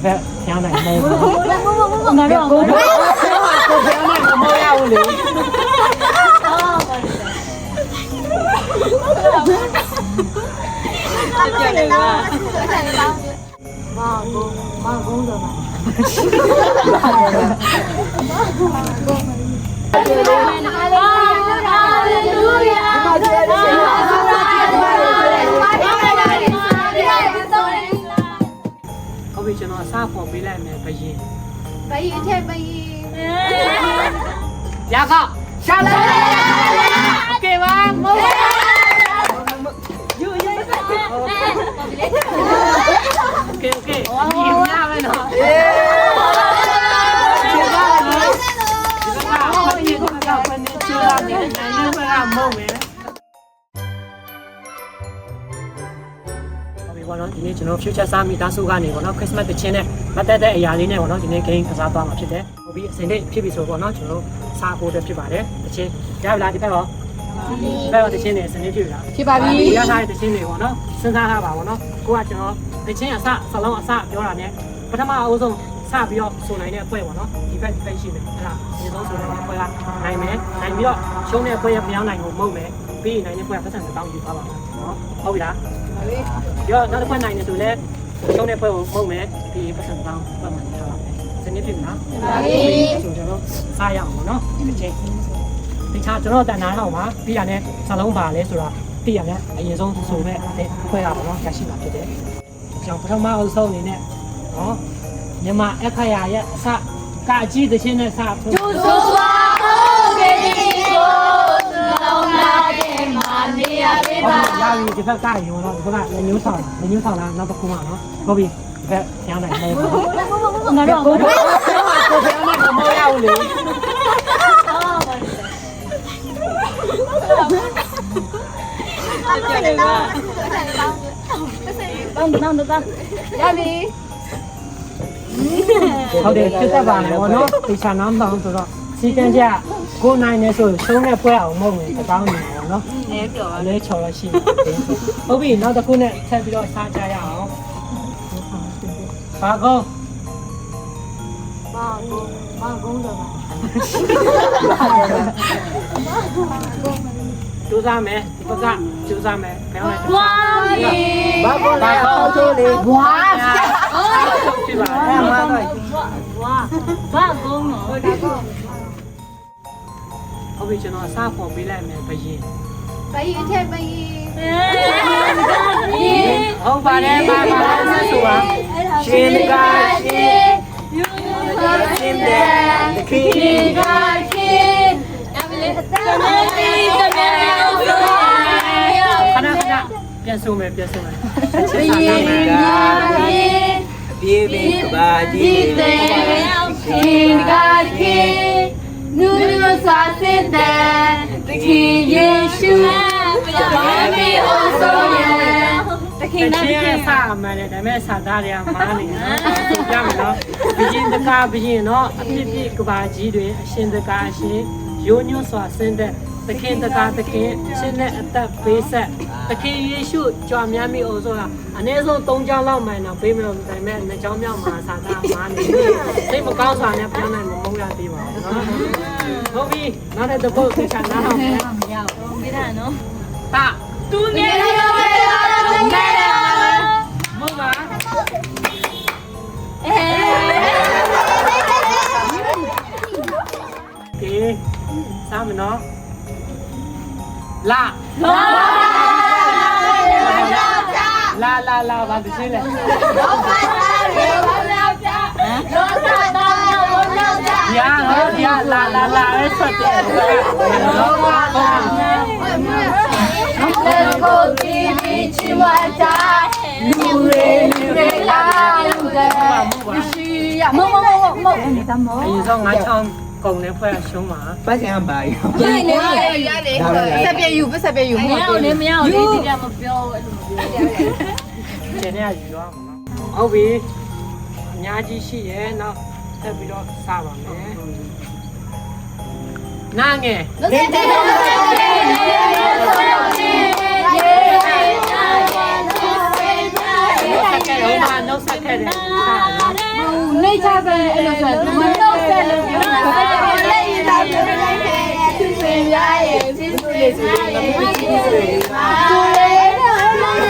ဖက်ဖျားနိုင်မဟုတ်ဘူးငါတို့ကိုဖျားနိုင်မဟုတ်ရဘူးလေမောင်ကုန်းတော့ပါကျွန်တော်စားပေါ်ပေးလိုက်မယ်ဘယင်ထဲဘယင်ရကောက်ရှာလိုက်โอเคပါမို့ယူယူโอเคโอเคဒီရမယ်နော်ဒီနေ့ကျွန်တော် future စားမိသားစုကနေပေါ့နော် Christmas တချင်းနဲ့ပတ်သက်တဲ့အရာလေးနဲ့ပေါ့နော်ဒီနေ့ game ကစားသွားမှာဖြစ်တယ်။ဟုတ်ပြီအစဉ်လေးဖြစ်ပြီဆိုပေါ့နော်ကျွန်တော်စားဖို့အတွက်ဖြစ်ပါတယ်။တချင်းရပြီလားဒီဘက်ရောဒီဘက်ရောတချင်းနေအစဉ်လေးဖြစ်ပြီလားဖြစ်ပါပြီ။ရထားတဲ့တချင်းတွေပေါ့နော်စဉ်းစားထားပါပေါ့နော်ကိုကကျွန်တော်တချင်းအစစလုံးအစပြောတာနဲ့ပထမအဦးဆုံးစပြီးတော့ဆိုနိုင်တဲ့အပွဲပေါ့နော်ဒီဘက်ရှိတယ်အဲ့ဒါအရင်ဆုံးဆိုနိုင်တဲ့အပွဲကနိုင်မယ်နိုင်ပြီးတော့ရှုံးတဲ့အပွဲရပြောင်းနိုင်ကိုမဟုတ်မယ်ပြီးရင်နိုင်တဲ့ပွဲကပတ်စံတောင်းယူသွားပါမယ်နော်ဟုတ်ပြီလားရောနောက်တစ်ခွက်နိုင်နေဆိုလဲရှုံးတဲ့ပွဲကိုမဟုတ်မယ်ဒီပတ်စံတောင်းပတ်မှန်ထားပါမယ်စနေဖြစ်နော်ပါပြီဆိုကျွန်တော်စားရအောင်ပေါ့နော်ဒီချိန်ဒီချာကျွန်တော်တန်နာအောင်ပါပြီးရတဲ့စလုံးပါလဲဆိုတော့သိရမယ်အရင်ဆုံးဆိုမဲ့ပွဲကပေါ့နော်ရရှိမှာဖြစ်တယ်ကျွန်တော်ပထမအဆုံးအနေနဲ့နော်မြန်မာအခရာရဲ့အစကအကြီးသချင်းနဲ့စထိုးကျူဆိုစွာဟုတ်ကဲ့ဒီကိုလုံးလာတဲ့မာနေရပေးပါရာဒီဒီဘက်ကရုံတော့ဒီဘက်ကလည်းညှိုးဆောင်လားနောက်တစ်ခုမှနော်ဟုတ်ပြီဒီဘက်ဖျားနိုင်မဟုတ်ဘူးငါတို့ကိုဖျားနိုင်မဟုတ်ရဘူးလေတောင်းရပြီဟုတ်တယ်ဖြစ်တတ်ပါလေဘောနော်ဒီချာနားမအောင်ဆိုတော့စီကန်းကြကိုနိုင်နေဆိုရှုံးတဲ့ပွဲအောင်မဟုတ်ဘူးတောင်းနေပါနော်လဲပြောပါလဲချော်ရရှိတယ်ဟုတ်ပြီနောက်တစ်ခုနဲ့ဆက်ပြီးတော့စားကြရအောင်ဘာကုန်းတော့ပါကျူးစားမယ်ဒီဘက်ကကျူးစားမယ်ခေါင်းလိုက်ဘာကုန်းလဲချိုးလေးဘွားဖြစ်ပါလားဘာကုန်းတော့ဟုတ်ပြီကျွန်တော်အစားပေါ်ပေးလိုက်မယ်ဘယင်ထဲဘယင်ဟုတ်ပါတယ်ပါဆက်ဆိုပါရှင်ကရှင်ယူရှင်တဲ့ခင်ကရှင်အမလေးတမန်လေးတမန်ခဏပြန်ဆိုမယ်ဘယင်ကပြေးပါဒီတဲ့ရှင်ကခင်နူနူစာစစ်တဲ့တခင်ယေရှုဘာမီအိုဆိုရဲ့တခင်နဲ့စာမှန်တယ်ဒါပေမဲ့စာသားတွေကမားနေတာဆိုကြမယ်နော်ဘယင်တကာဘယင်နော်အပြစ်ပြစ်ကဘာကြီးတွေအရှင်တကာအရှင်ရိုးညွှန်းစွာဆင်းတဲ့တခင်တကာတခင်ရှင်နဲ့အသက်ပေးဆက်တခင်ယေရှုကြွားများမိအောင်ဆိုတာအနည်းဆုံး3ကြောင်းလောက်မှန်တော့ပေးမလို့ဒါပေမဲ့2ကြောင်းမြောက်မှာစာသားမားနေစိတ်မကောင်းစွာနဲ့ပြောင်းနိုင်မမုန်းရသေးပါဘူးနော်ဟုတ်ပြီနောက်တဲ့ပုတ်သိချာနားအောင်မရဘူးမေးတာနော်တာသူနေရတော့နေမဟုတ်ပါကေစားမနော်လာဘာတရှိလဲရလာအဲ့ဆက်တယ်ကိုတီဗီချီဝါတာလူရေလာလူတဲ့ရှိရမနေတာမောအရင်ဆုံး9ချောင်းကုန်နေဖွဲ့ရှုံးမှာပတ်စံပါရရတယ်ဆက်ပြယူမရအောင်လေဒီကမပြောအဲ့လိုမပြောတယ်နဲ့ယူတော့မှာဟုတ်ပြီအများကြီးရှိရဲနောက်ဆက်ပြီးတော့စပါမယ်နာငယ်နှုတ်ဆက်ခဲ့တယ် နေချပဲအဲ့လိုဆိုမတော့ဆက်လို့ပြောတာလက်ရည်သာပြောနေတယ်သူစင်ရရဲ့သူစင်ရရဲ့သူလေး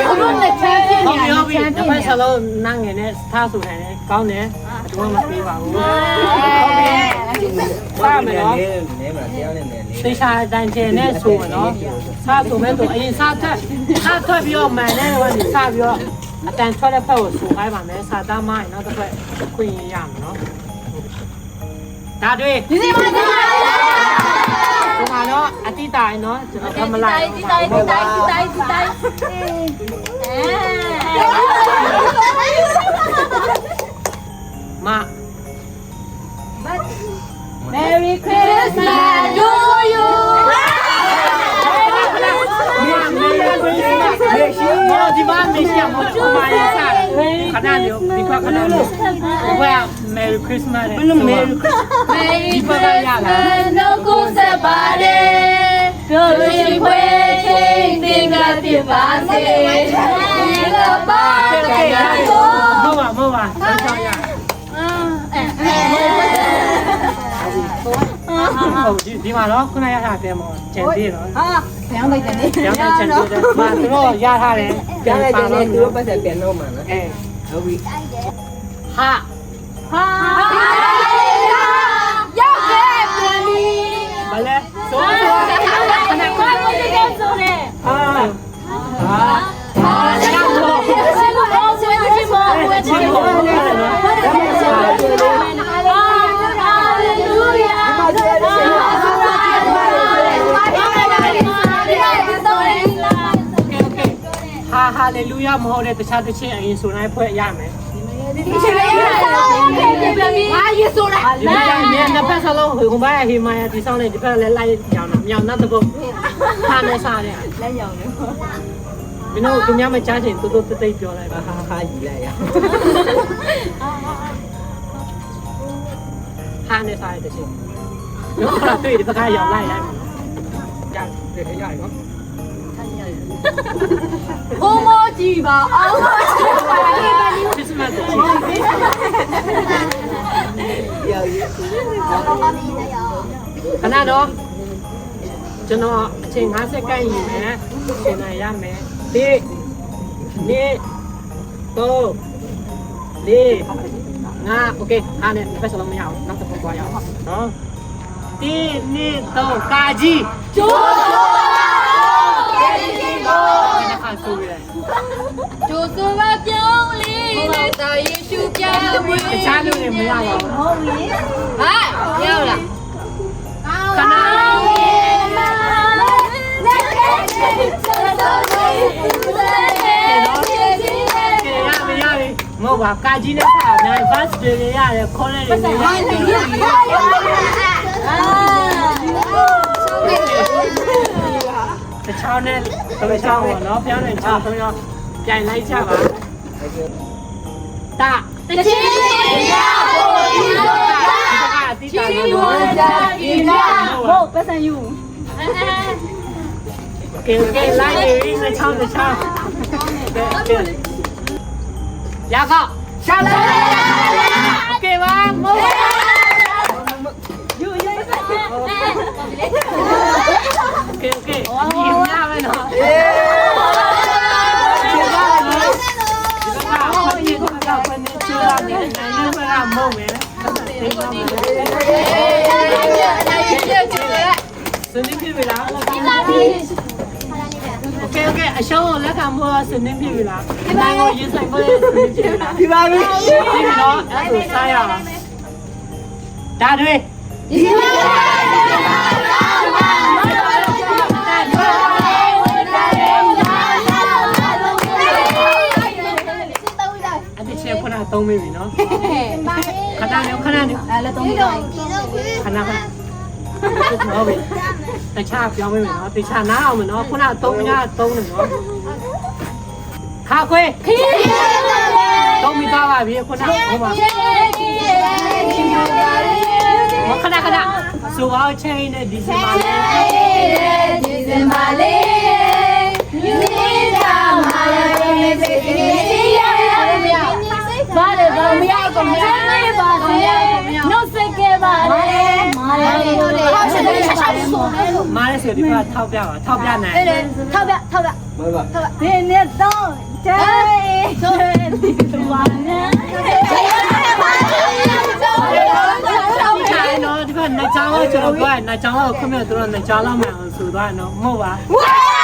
တော့နဲ့ချမ်းဖြစ်နေတယ် ဟုတ်ပြီတပတ်စလုံးနားငယ်နဲ့ထားဆိုနိုင်တယ်ကောင်းတယ်အတူမပေးပါဘူးပါမယ်နော် နဲမှာတရားနဲ့နဲ သေချာတန်ကျင်နဲ့ဆိုမယ်နော်စားဆိုမဲ့ဆိုအရင်စားထွက်ပြီးတော့မှန်တဲ့ဟိုကနေစားပြီးတော့အတန်ထွက်တဲ့ဖက်ကိုဆိုခိုင်းပါမယ်စားသားမိုင်းနောက်တစ်ဖက်ခွင့်ရမယ်နော်ဒါတွေ ဒီစီမတိုင်း ဒီမှာတော့အတိတိုင်နော်ကျွန်တော်မလိုက် ဒီတိုင်းမ Merry Christmas to you ဒီမှာမရှိမဟုတ်ပါရဲ့စားခဏမျိုးဒီကခဏမျိုးဘယ် Merry Christmas ဘယ်လို Merry Christmas ဒီဘက်ကရလာ no go ဆက်ပါတယ်တို့ရှိခွေးချင်းတင်ကပြပါစေငါပါကြရတော့ မဟုတ်ပါဆောင်းရဟုတ်ဒီမှာတော့ခုနရထားတယ်မောကျန်သေးတော့ ဟာပြောင်းလိုက်တယ်လေ ကျောင်းကျန်သေးတယ်မှာသူတို့ရထားတယ် ကြားလိုက်တယ်သူတို့ပတ်သက်ပြန်တော့မှာနော် အဲ ဟုတ်ပြီ ဟာ ဟာရောက်ခဲ့ပြီ ဘာလဲဆို ခဏခဏဆိုနေ ဟာဟာ ဟာရောက်တော့ဆက်လို့အောင်ဆွေးချင်ပါဘူးချင်ပါဘူးဟာလေလုယာမဟုတ်တဲ့တခြားတစ်ချက်အရင်ဆိုနိုင်ဖွဲ့ရမယ် ဒီချင်လေးရတယ်ဟာယေဆိုတာ ဒီမှာမြန်နှစ်ဖက်စလုံးဟိုဘက်ကဟီမာယာဒီဆောင်နေဒီဘက်လည်းလိုက်ရောင်းတော့မြောင်နောက်တစ်ပုတ်ဟာနေစားတယ် လက်ရောင်နေ မင်းတို့သူများမကြားချင်တူတူတိတ်တိတ်ပြောလိုက်ပါ ဟာယူလိုက်ရ ဟာနေစားတဲ့ချက်ရောခါတွေ့ဒီဘက်ကရောင်းလိုက်လိုက်ကြားတယ်ရရနော် ဘုံမကြီးပါအောင်ပါ ခရစ်စမတ်တစ်ချက် ရောက်ရ ခဏတော့ကျွန်တော်အချိန်50စက္ကန့်ယူမယ်ရှင်းနိုင်ရမယ်ဒီနေ့တော့ဒီငါโอเคအားနဲ့ဖက်စလုံးမရအောင်နောက်တစ်ခုသွားရအောင်နော်ဒီနေ့တော့ကာကြီးကျိုးခါဆိုရယ် ကျိုးစွာပြောင်းလေးနဲ့တာယေရှုပြဝေး တခြားလူတွေမရပါဘူး ဟုတ်ပြီဟာရောက်လား ခဏ လက်ခဲဆက်တော်လေးသူလည်း ကဲရမရပြီမဟုတ်ပါကာကြီးနဲ့ဆက်နိုင် first day ရရတယ်ခေါ်နေတယ်တခြားနဲ့တခြားပေါ့နော်ပြောင်းနေချောင်းဆုံးရောပြိုင်လိုက်ကြပါတာ တချင်းရဖို့ဒီလိုက တိ ချီ တာ း လို့ ဝါကြပြည်လာဟုတ်ပတ်စံယူ ကဲလိုက်နေနေချောင်းတခြားကဲရကောရှာလာကဲပါမို့ယူကဲဒီရမယ်နော်ဒီကနေ့ချူလာနေနိုင်နေမှာမဟုတ်မယ်စနေပြီလားโอเคအရှောင်းလက်ခံဖို့စနေပြီလားဒီတိုင်းကိုရင်ဆိုင်ဖို့စနေပြီလား ဒီပါပြီ ဒီနော်အဲ့ဒါစားရအောင်ဒါတွေ ဒီမှာအဲ့ဒီချက်ခုနသုံးမိပြီနော်ခဏနေအဲ့လည်းသုံးတော့ ခဏဟုတ်ပြီတခြားပြောင်းမိမယ်နော်တခြားနားအောင်မယ်နော်ခုနသုံးနေနော်ခါခွေးသုံးမိသားပါပြီခုနဟိုမှာခဏဆိုအောင်ချိန်နဲ့ဒီစင်ပါလေ ဒီစင်ပါလေယူနေတာမာယာရဲ့စိတ်ကြီးရရမရဘာလဲဘာမရကောမရ မားလဲဆိုဒီဘက်ထောက်ပြပါထောက်ပြနိုင် 对对，跳表跳表 မဟုတ်ပါ 跳表，年年都在做地完呢。 အဲ့နော်ဒီဘက်နှစ်ချောင်းတော့ကျွန်တော်ပြောရင်နှစ်ချောင်းတော့ခွင့်မဲ့သူတို့နှစ်ချောင်းလောက်မှအောင်ဆိုသွားနော်မဟုတ်ပါ 哇！